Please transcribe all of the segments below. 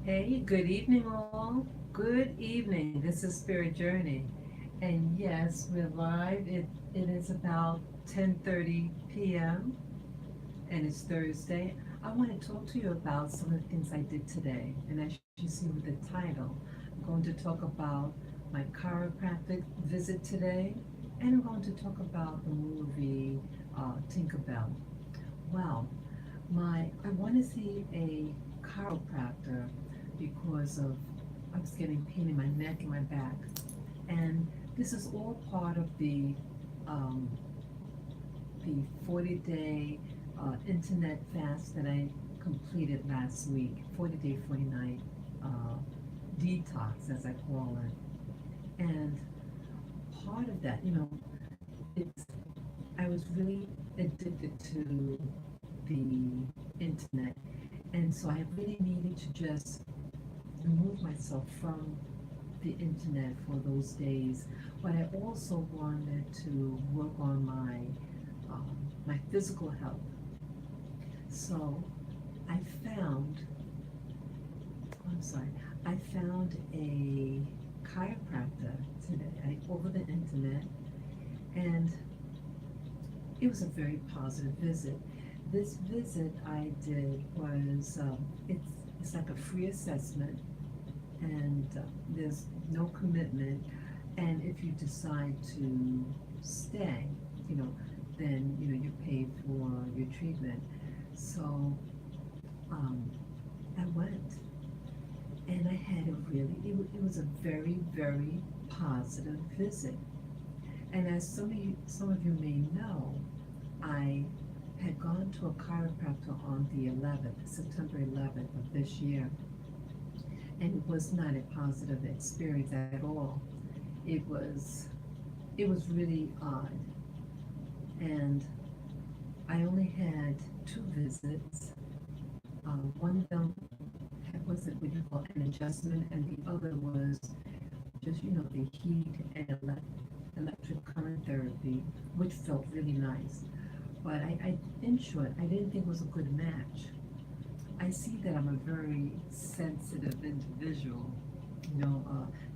Hey, good evening, all. Good evening. This is Spirit Journey, and yes, we're live. It is about 10:30 p.m. and it's Thursday. I want to talk to you about some of the things I did today, and as you see with the title, I'm going to talk about my chiropractic visit today, and I'm going to talk about the movie Tinkerbell. Well, I want to see a chiropractor because of I was getting pain in my neck and my back, and this is all part of um, the 40-day internet fast that I completed last week. 40-day, 40-night detox, as I call it, and part of that, it's I was really addicted to the internet. And so I really needed to just remove myself from the internet for those days. But I also wanted to work on my physical health. So I found, I'm sorry, I found a chiropractor today over the internet, and it was a very positive visit. This visit I did was it's like a free assessment, and there's no commitment. And if you decide to stay, you know, then you pay for your treatment. So um, I went, and I had a really it was a very very positive visit. And as some of you may know, I had gone to a chiropractor on the 11th, September 11th of this year, and it was not a positive experience at all. It was it was really odd, and I only had two visits. One of them was what you call an adjustment, and the other was just the heat and electric current therapy, which felt really nice. But in short, I didn't think it was a good match. I see that I'm a very sensitive individual,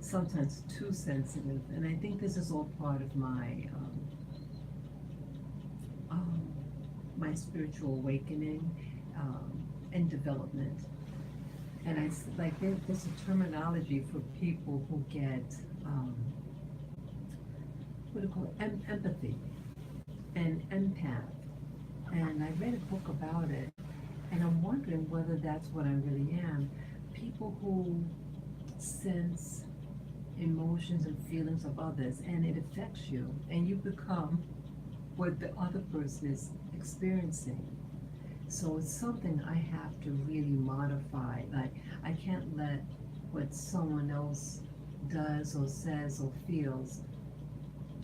sometimes too sensitive, and I think this is all part of um, my spiritual awakening and development. And like there's a terminology for people who get what do you call it? Empathy and empath. And I read a book about it, and I'm wondering whether that's what I really am. People who sense emotions and feelings of others, and it affects you, and you become what the other person is experiencing. So it's something I have to really modify. Like, I can't let what someone else does or says or feels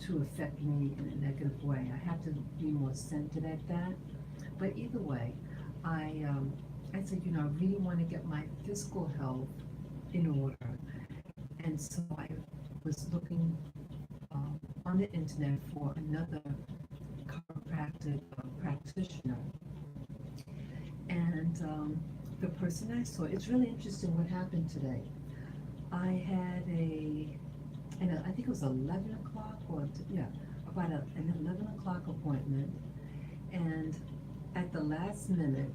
to affect me in a negative way. I have to be more centered at that. But either way, I said, I really want to get my physical health in order. And so I was looking on the internet for another chiropractic practitioner. And the person I saw, it's really interesting what happened today. I had and I think it was 11 o'clock yeah, about an 11 o'clock appointment. And at the last minute,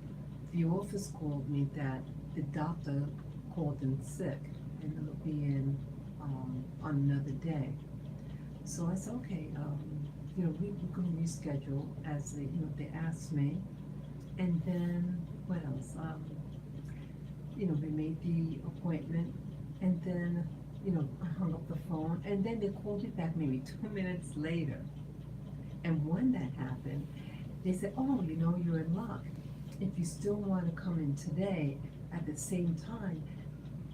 the office called me that the doctor called in sick and he'll be in on another day. So I said, okay, we can reschedule as they asked me. And then what else? We made the appointment, and then I hung up the phone, and then they called me back maybe 2 minutes later. And when that happened, they said, "Oh, you're in luck. If you still want to come in today, at the same time,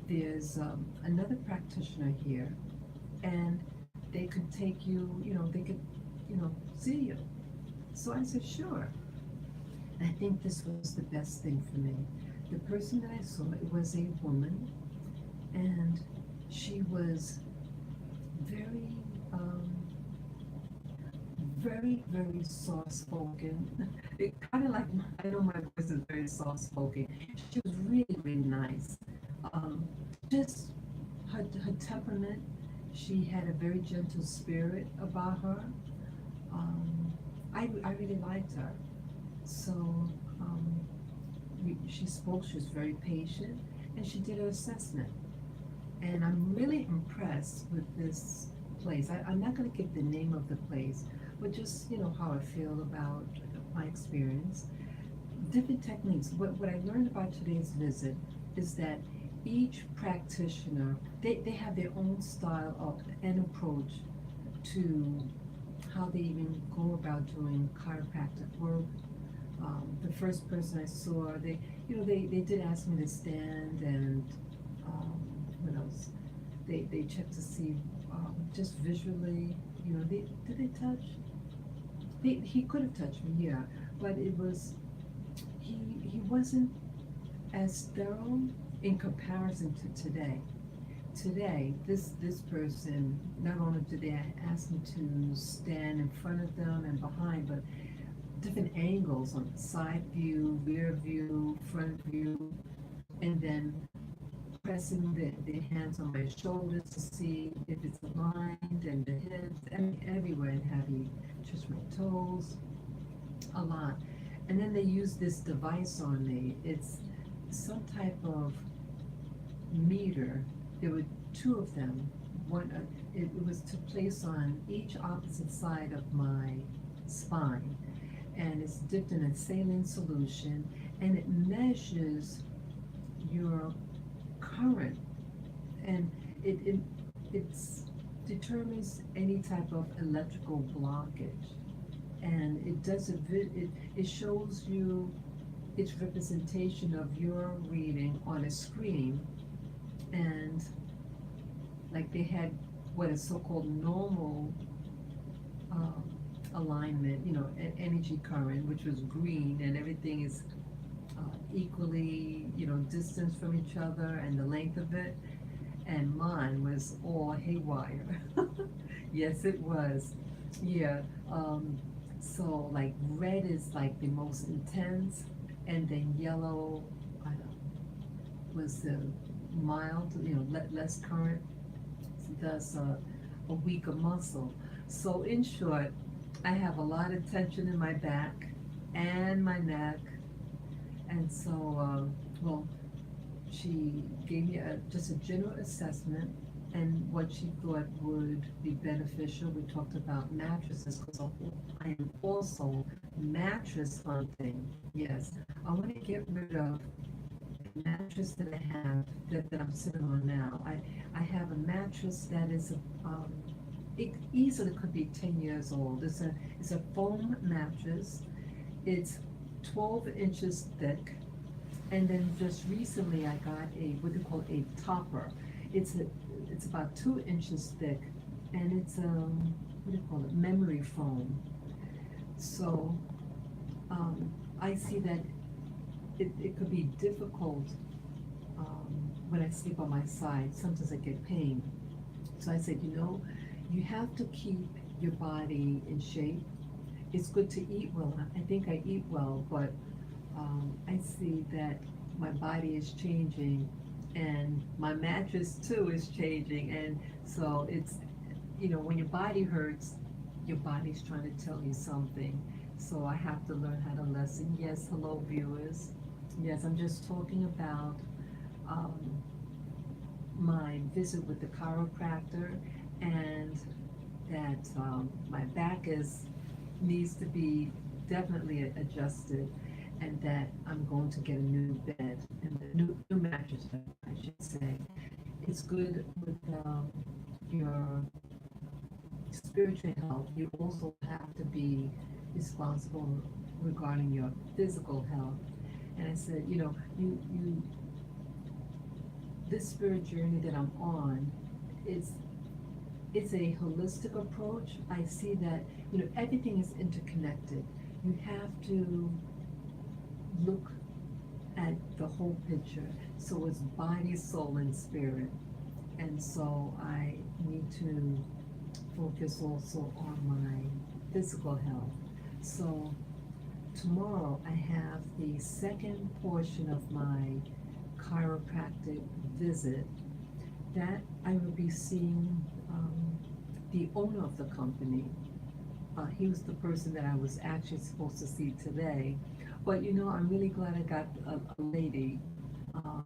there's another practitioner here, and they could take you. They could, see you." So I said, "Sure." And I think this was the best thing for me. The person that I saw, it was a woman, and she was very, um, very, very soft spoken. It kind of like I know my voice is very soft spoken. She was really, really nice. temperament. She had a very gentle spirit about her. I really liked her. So she spoke, she was very patient, and she did her assessment. And I'm really impressed with this place. I'm not going to give the name of the place, but just, how I feel about my experience. Different techniques. What I learned about today's visit is that each practitioner, they have their own style of and approach to how they even go about doing chiropractic work. The first person I saw, they did ask me to stand and what else? They checked to see just visually, did they touch? He could have touched me, yeah, but he wasn't as thorough in comparison to today. Today, this person, not only did they ask me to stand in front of them and behind, but different angles on side view, rear view, front view, and then pressing their hands on my shoulders to see if it's aligned, and the hips, everywhere, and have you touch my toes a lot. And then they use this device on me. It's some type of meter. There were two of them. One, it was to place on each opposite side of my spine, and it's dipped in a saline solution, and it measures your current, and it's determines any type of electrical blockage, and it shows you its representation of your reading on a screen. And like they had what is so-called normal um, alignment, energy current, which was green, and everything is equally, distance from each other and the length of it. And mine was all haywire. Yes, it was. Yeah. So like red is like the most intense, and then yellow, I don't know, was the mild, less current, thus a weaker muscle. So in short, I have a lot of tension in my back and my neck, and so well, she gave me just a general assessment and what she thought would be beneficial. We talked about mattresses because I am also mattress hunting. Yes, I want to get rid of mattress that I have that I'm sitting on now. I have a mattress that is it easily could be 10 years old. It's a foam mattress. It's 12 inches thick, and then just recently I got what they call a topper. It's about 2 inches thick, and it's what do you call it, memory foam. So I see that it could be difficult when I sleep on my side. Sometimes I get pain. So I said, you have to keep your body in shape. It's good to eat well. I think I eat well, but I see that my body is changing, and my mattress too is changing. And so it's, when your body hurts, your body's trying to tell you something. So I have to learn how to listen. Yes, hello viewers. Yes, I'm just talking about um, my visit with the chiropractor, and that my back needs to be definitely adjusted, and that I'm going to get a new bed and a new mattress, I should say. It's good with your spiritual health. You also have to be responsible regarding your physical health. And I said, you this spirit journey that I'm on, it's a holistic approach. I see that, everything is interconnected. You have to look at the whole picture. So it's body, soul, and spirit. And so I need to focus also on my physical health. So tomorrow I have the second portion of my chiropractic visit, that I will be seeing the owner of the company. He was the person that I was actually supposed to see today. But I'm really glad I got a lady. Um,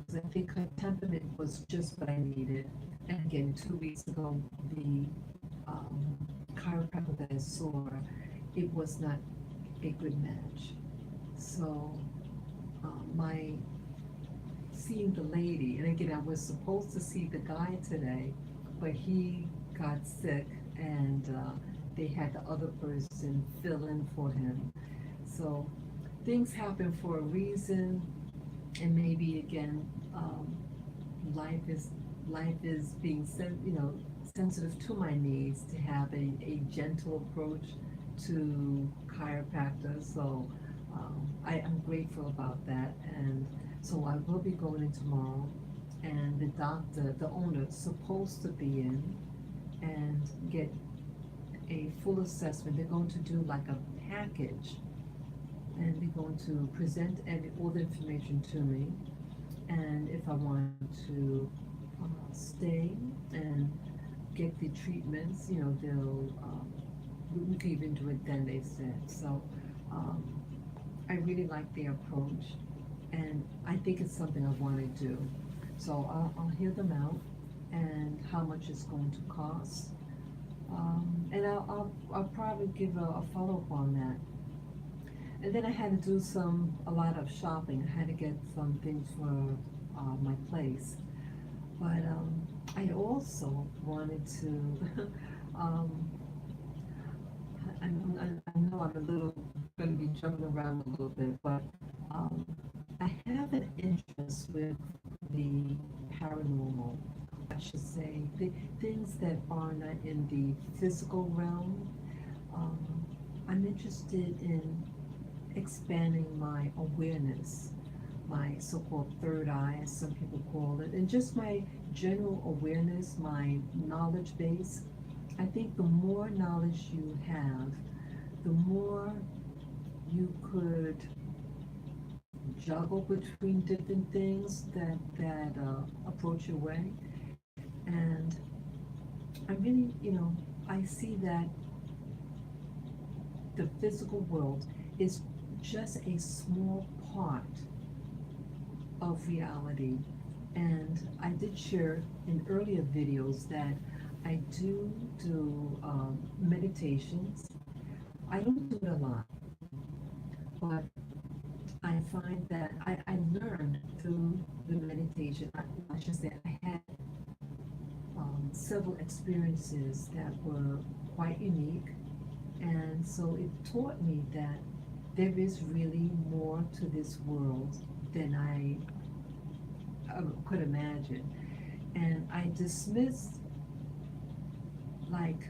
'Cause I think her temperament was just what I needed. And again, 2 weeks ago, the um, chiropractor that I saw, it was not a good match. So my seeing the lady, and again, I was supposed to see the guy today, but he got sick, and they had the other person fill in for him. So things happen for a reason, and maybe again, life is life is being sensitive to my needs to have a gentle approach to chiropractor. So I am grateful about that, and so I will be going in tomorrow, and the doctor, the owner, is supposed to be in and get a full assessment. They're going to do like a package, and they're going to present all the information to me. And if I want to stay and get the treatments, they'll we can even do it then, they said. So um, I really like their approach, and I think it's something I want to do. So I'll hear them out and how much it's going to cost. And I'll probably give a follow-up on that. And then I had to do a lot of shopping. I had to get some things for my place. But I also wanted to, um, I know I'm going to be jumping around a little bit, but um, I have an interest with the paranormal. I should say, the things that are not in the physical realm. Um, I'm interested in expanding my awareness, my so-called third eye, as some people call it, and just my general awareness, my knowledge base. I think the more knowledge you have, the more you could juggle between different things that approach your way. And I really, I see that the physical world is just a small part of reality. And I did share in earlier videos that I do meditations. I don't do it a lot, but I find that I learned through the meditation. I should say I had several experiences that were quite unique, and so it taught me that there is really more to this world than I could imagine. And I dismissed like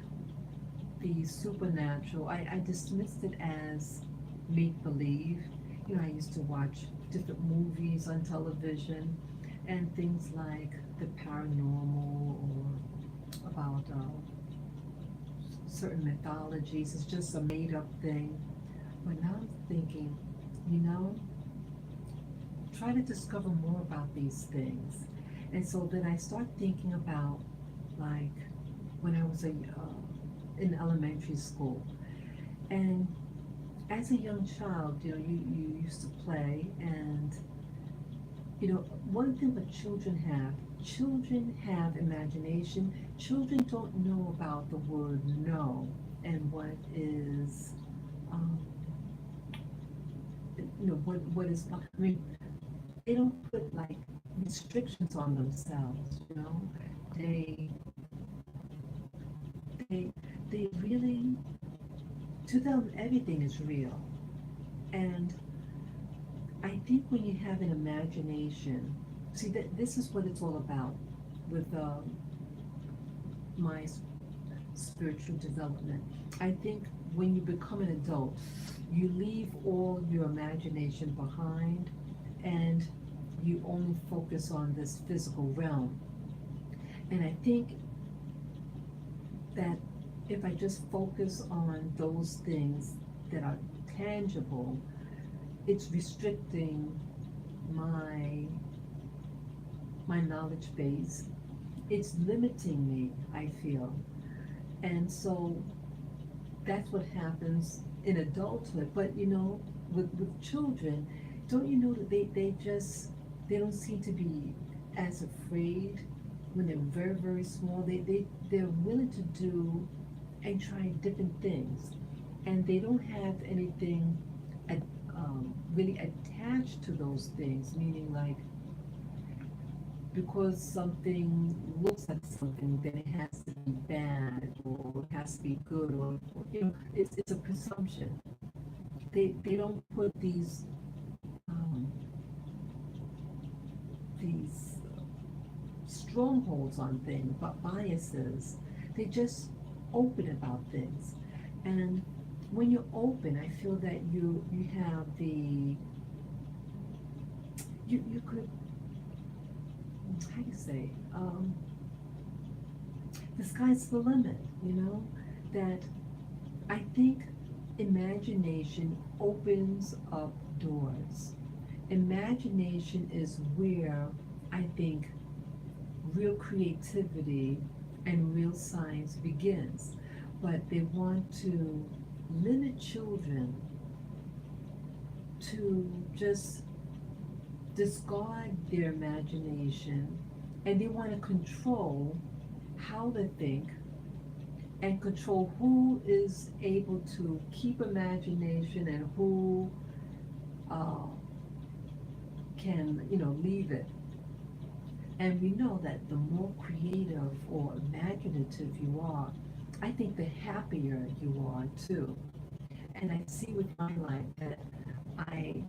the supernatural. I dismissed it as make believe. I used to watch different movies on television and things like the paranormal or about certain mythologies. It's just a made up thing. But now I'm thinking, you know, try to discover more about these things. And so then I start thinking about like when I was in elementary school. And as a young child, you used to play, and one thing that children have imagination. Children don't know about the word no and what is, um, what is, I mean, they don't put like restrictions on themselves. They, they, they really, to them, everything is real. And I think when you have an imagination, see that this is what it's all about with my spiritual development. I think when you become an adult, you leave all your imagination behind, and you only focus on this physical realm. And I think that if I just focus on those things that are tangible, it's restricting my knowledge base. it's limiting me, I feel. And so that's what happens in adulthood. But with children, don't you know that they don't seem to be as afraid when they're very, very small. They're willing to do and try different things. And they don't have anything really attached to those things, meaning like because something looks like something, then it has to be bad or it has to be good, or it's a presumption. They don't put um, these strongholds on things, but biases. They just open about things, and when you're open, I feel that you have you could, how do you say, the sky's the limit. That I think imagination opens up doors. Imagination is where I think real creativity and real science begins. But they want to limit children to just discard their imagination, and they want to control how they think and control who is able to keep imagination and who uh, can, leave it. And we know that the more creative or imaginative you are, I think the happier you are too. And I see with my life that I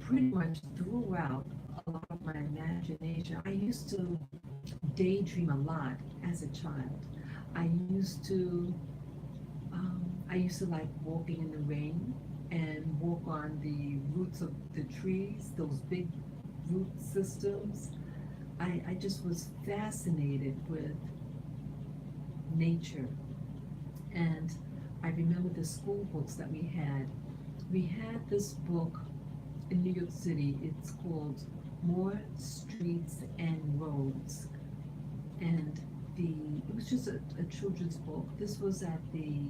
pretty much throughout a lot of my imagination, I used to daydream a lot as a child. I used to I used to like walking in the rain and walk on the roots of the trees, those big root systems. I just was fascinated with nature. And I remember the school books that we had. We had this book in New York City. It's called More Streets and Roads. And it was just a children's book. This was at the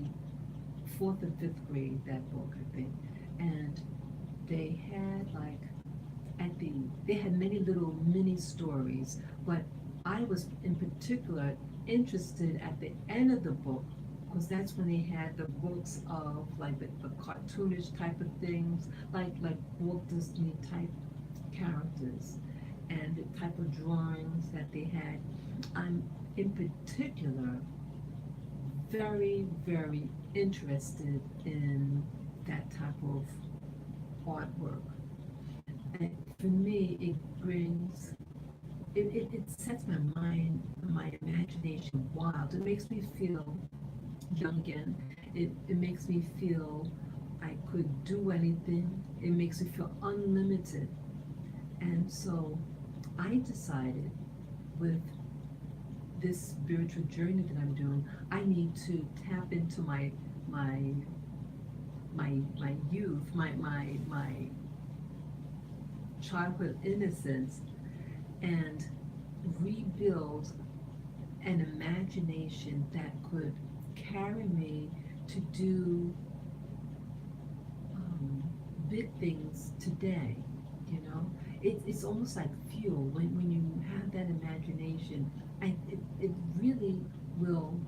fourth or fifth grade, that book, I think. And they had like they had many little mini stories, but I was in particular interested at the end of the book because that's when they had the books of like the cartoonish type of things, like Walt Disney type characters and the type of drawings that they had. I'm in particular very, very interested in that type of artwork. And for me, it sets my mind, my imagination wild. It makes me feel young again. It makes me feel I could do anything. It makes me feel unlimited. And so I decided with this spiritual journey that I'm doing, I need to tap into my my youth, my childhood innocence, and rebuild an imagination that could carry me to do big things today. It's almost like fuel when you have that imagination. It really will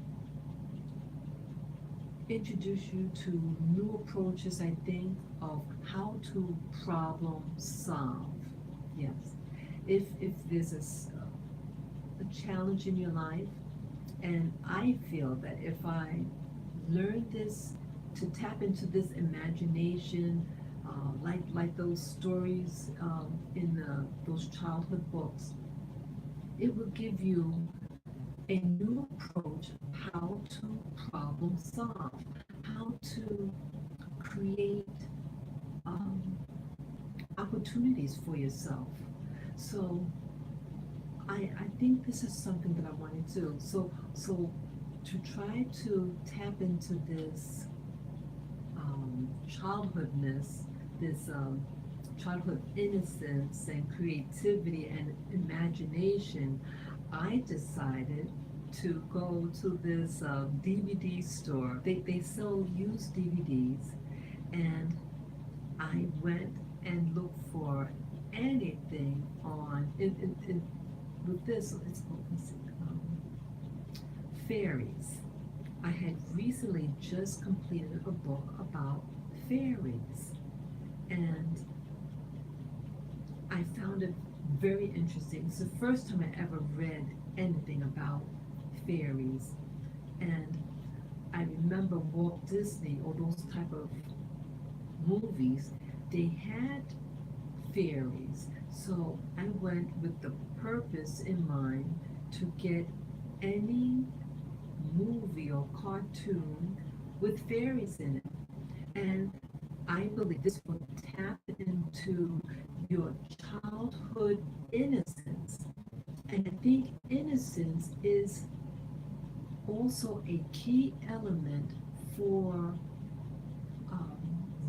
introduce you to new approaches, I think, of how to problem solve. Yes. If there's a challenge in your life, and I feel that if I learn this, to tap into this imagination, like those stories in those childhood books, it will give you a new approach how to problem solve, how to create um, opportunities for yourself. So I think this is something that I want to do. So to try to tap into this childhoodness, this childhood innocence and creativity and imagination, I decided to go to this DVD store. They sell used DVDs, and I went and looked for anything on with this. It's called, let's see, fairies. I had recently just completed a book about fairies, and I found it very interesting. It's the first time I ever read anything about fairies, and I remember Walt Disney or those type of movies. They had fairies, so I went with the purpose in mind to get any movie or cartoon with fairies in it. And I believe this will tap into your childhood innocence. And I think innocence is also a key element for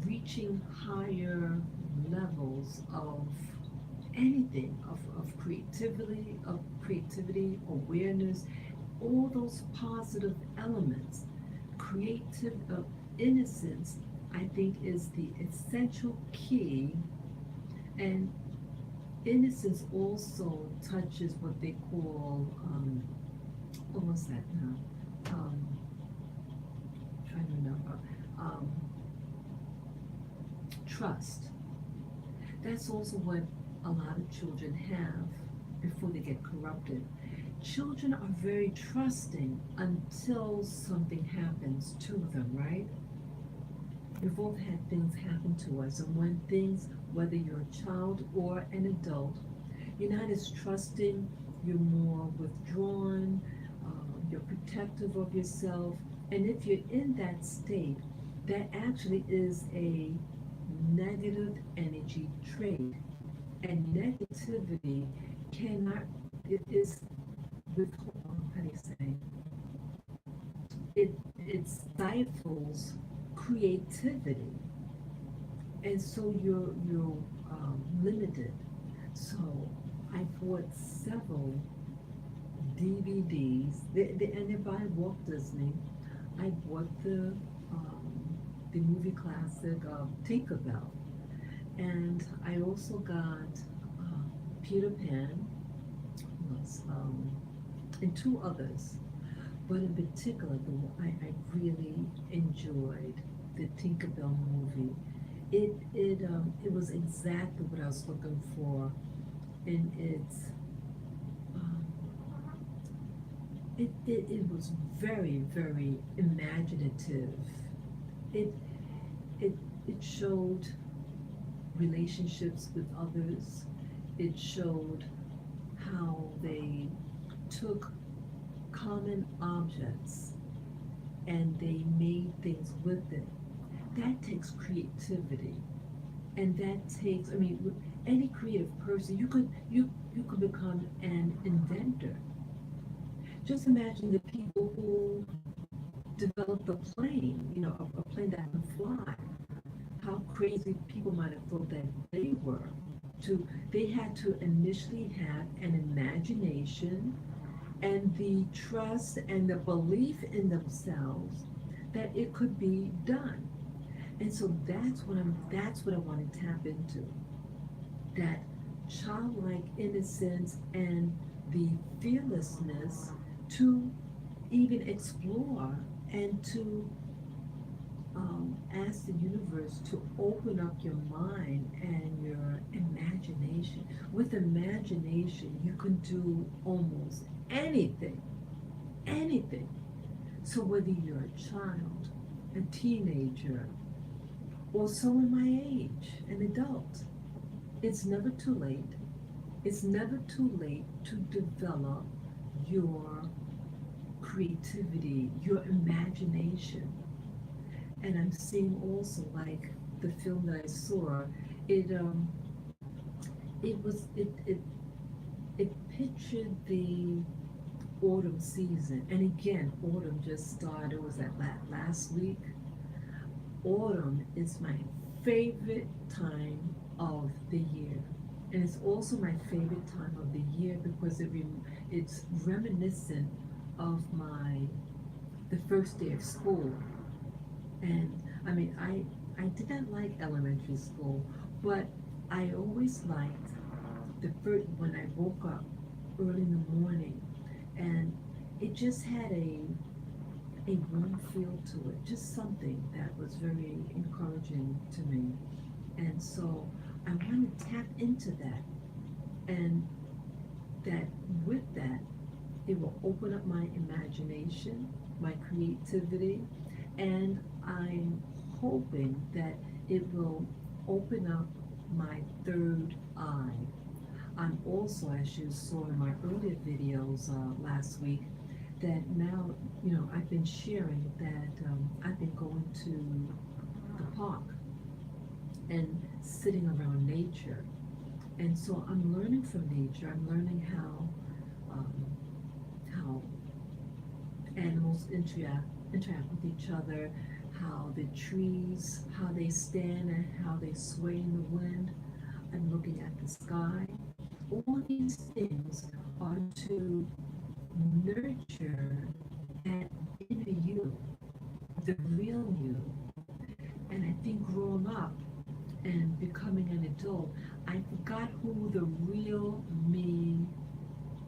reaching higher levels of anything, of creativity, awareness, all those positive elements. Creative innocence, I think, is the essential key. And innocence also touches what they call what was that now? Trying to remember. Um, Trust. That's also what a lot of children have before they get corrupted. Children are very trusting until something happens to them, right? We've all had things happen to us, and when things, whether you're a child or an adult, you're not as trusting, you're more withdrawn, you're protective of yourself. And if you're in that state, that actually is a negative energy trait. And negativity cannot, it is with, how do you say, it stifles creativity. And so you're limited. So I bought several DVDs, and they're by Walt Disney. I bought the movie classic Tinkerbell, and I also got Peter Pan, was, and two others. But in particular, I really enjoyed the Tinkerbell movie. It was exactly what I was looking for, and um, it was very, very imaginative. It it it showed relationships with others. It showed how they took common objects and they made things with it. That takes creativity, and that takes, I mean, any creative person, you could become an inventor. Just imagine the people who developed a plane, a plane that can fly. How crazy people might have thought that they were. They had to initially have an imagination and the trust and the belief in themselves that it could be done. And so that's what I want to tap into. That childlike innocence and the fearlessness to even explore and to ask the universe to open up your mind and your imagination. With imagination, you can do almost anything, anything. So whether you're a child, a teenager, or someone my age, an adult, it's never too late. It's never too late to develop your creativity, your imagination. And I'm seeing also, like the film that I saw, it it was it pictured the autumn season. And again, autumn just started. Was that last week? Autumn is my favorite time of the year. And it's also my favorite time of the year because it's reminiscent of the first day of school. And I mean, I didn't like elementary school, but I always liked the first when I woke up early in the morning, and it just had a warm feel to it, just something that was very encouraging to me. And so I want to tap into that, and that with that, it will open up my imagination, my creativity, and I'm hoping that it will open up my third eye. I'm also, as you saw in my earlier videos last week, that now, I've been sharing that I've been going to the park and sitting around nature. And so I'm learning from nature. I'm learning um, how animals interact with each other, how the trees, how they stand and how they sway in the wind. I'm looking at the sky. All these things are to nurture that inner you, the real you. And I think growing up and becoming an adult, I forgot who the real me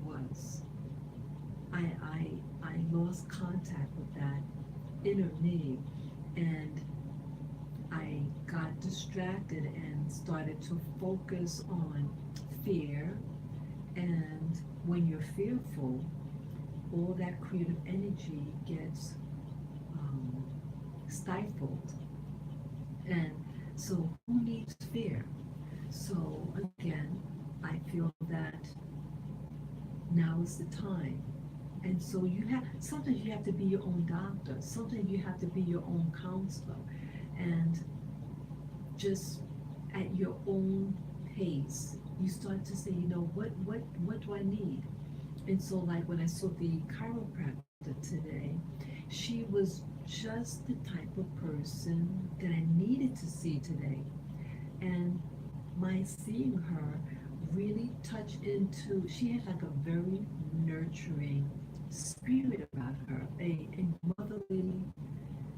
was. I lost contact with that inner me, and I got distracted and started to focus on fear. And when you're fearful, all that creative energy gets um, stifled. And so, who needs fear? So, again, I feel that now is the time. And so, sometimes you have to be your own doctor, sometimes you have to be your own counselor, and just at your own pace, you start to say, what do I need? And so, like when I saw the chiropractor today, she was just the type of person that I needed to see today. And my seeing her really touched into, she had like a very nurturing spirit about her, a motherly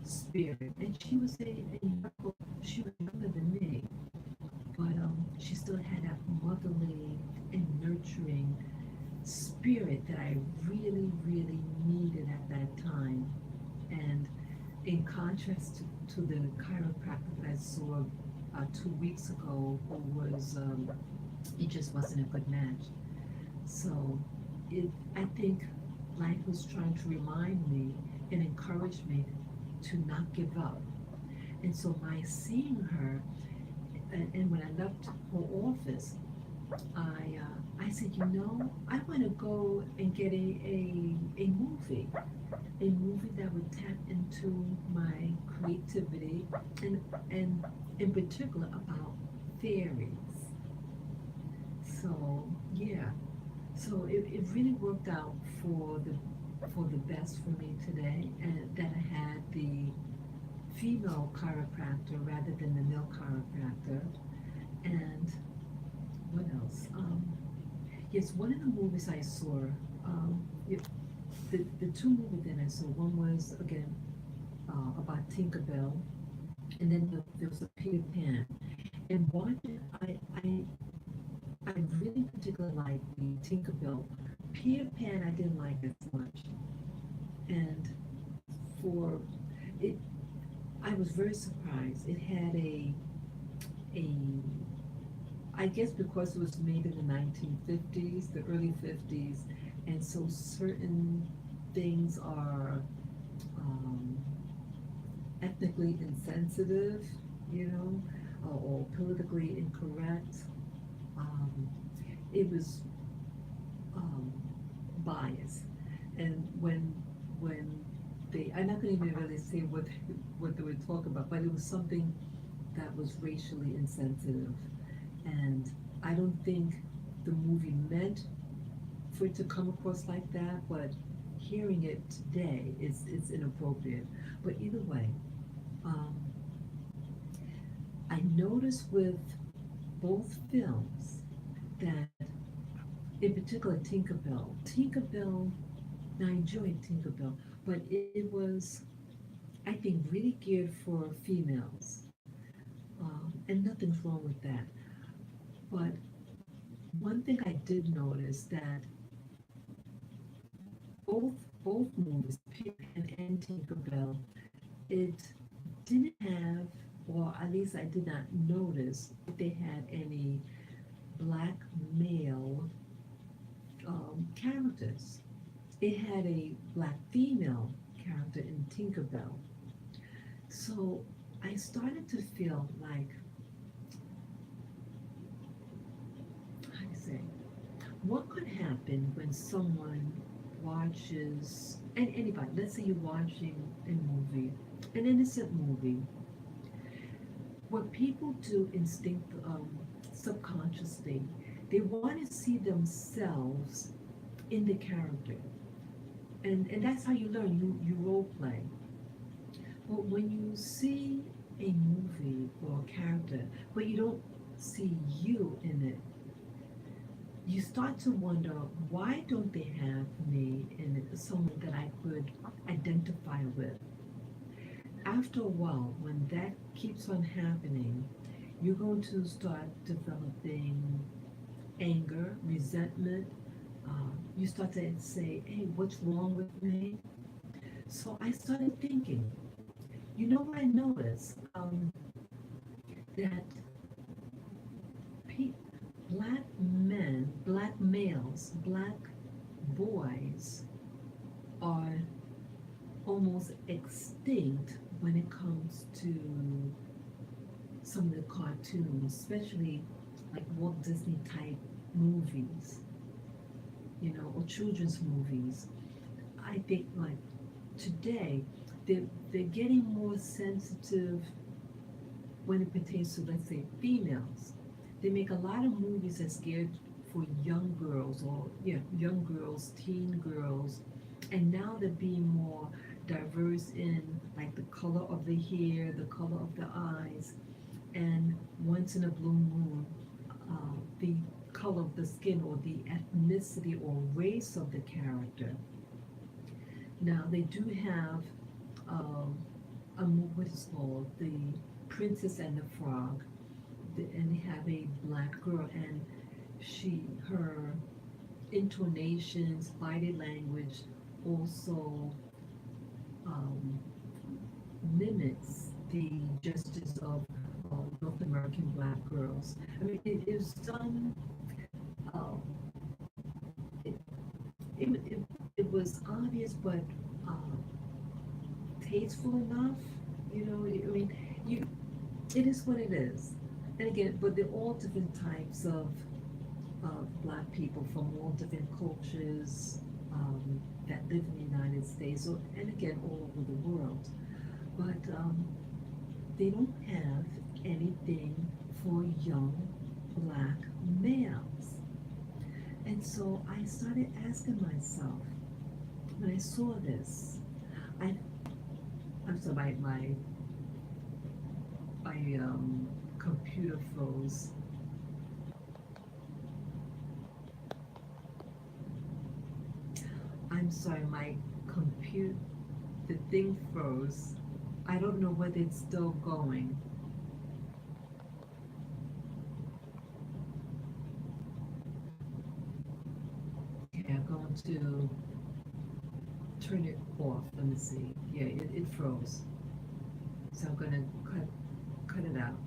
spirit. And she was younger than me, but she still had that motherly and nurturing spirit that I really, really needed at that time. And in contrast to the chiropractor that I saw 2 weeks ago, who was, it just wasn't a good match. So I think life was trying to remind me and encourage me to not give up. And so by seeing her, and when I left her office, I said, I want to go and get a movie that would tap into my creativity, and in particular about fairies. So yeah, so it really worked out for the best for me today, and that I had the female chiropractor rather than the male chiropractor. And what else? Yes, one of the movies I saw, the two movies that I saw, one was again about Tinkerbell, and then there was a Peter Pan. And watching, I really particularly like the Tinkerbell. Peter Pan, I didn't like as much, and for it, I was very surprised. It had a I guess because it was made in the 1950s, the early 50s, and so certain things are um, ethnically insensitive, or politically incorrect. Um, it was um, biased, and when I'm not going to even really say what they would talk about, but it was something that was racially insensitive. And I don't think the movie meant for it to come across like that, but hearing it today is inappropriate. But either way, um, I noticed with both films that, in particular, Tinkerbell. Tinkerbell, I enjoyed Tinkerbell, but it was, I think, really geared for females. And nothing's wrong with that. But one thing I did notice that both both movies, Peter Pan and Tinkerbell, it didn't have, or at least I did not notice, if they had any black male characters. It had a black female character in Tinkerbell. So I started to feel like, how do you say, what could happen when someone watches, and anybody, let's say you're watching a movie, an innocent movie, what people do subconsciously, they want to see themselves in the character. And that's how you learn, you role play. But when you see a movie or a character, but you don't see you in it, you start to wonder, why don't they have me in it, someone that I could identify with? After a while, when that keeps on happening, you're going to start developing anger, resentment. You start to say, hey, what's wrong with me? So I started thinking, you know what I noticed? That pe- black men, black males, black boys are almost extinct when it comes to some of the cartoons, especially like Walt Disney type movies, or children's movies. I think like today they're getting more sensitive when it pertains to, let's say, females. They make a lot of movies that's geared for young girls, or yeah, young girls, teen girls, and now they're being more diverse in like the color of the hair, the color of the eyes, and once in a blue moon, the color of the skin or the ethnicity or race of the character. Now they do have um, what is called the Princess and the Frog, and they have a black girl, and her intonations, body language also um, mimics the gestures of North American black girls. I mean, it is done. Um, it, it, it was obvious, but um, tasteful enough. I mean, you. It is what it is. And again, but they're all different types of black people from all different cultures that live in the United States, and again, all over the world. But they don't have anything for young black males. And so I started asking myself, when I saw this, I, I'm sorry, my computer froze. I'm sorry, my compute, the thing froze. I don't know whether it's still going. Okay, I'm going to turn it off. Let me see. Yeah, it froze. So I'm gonna cut it out.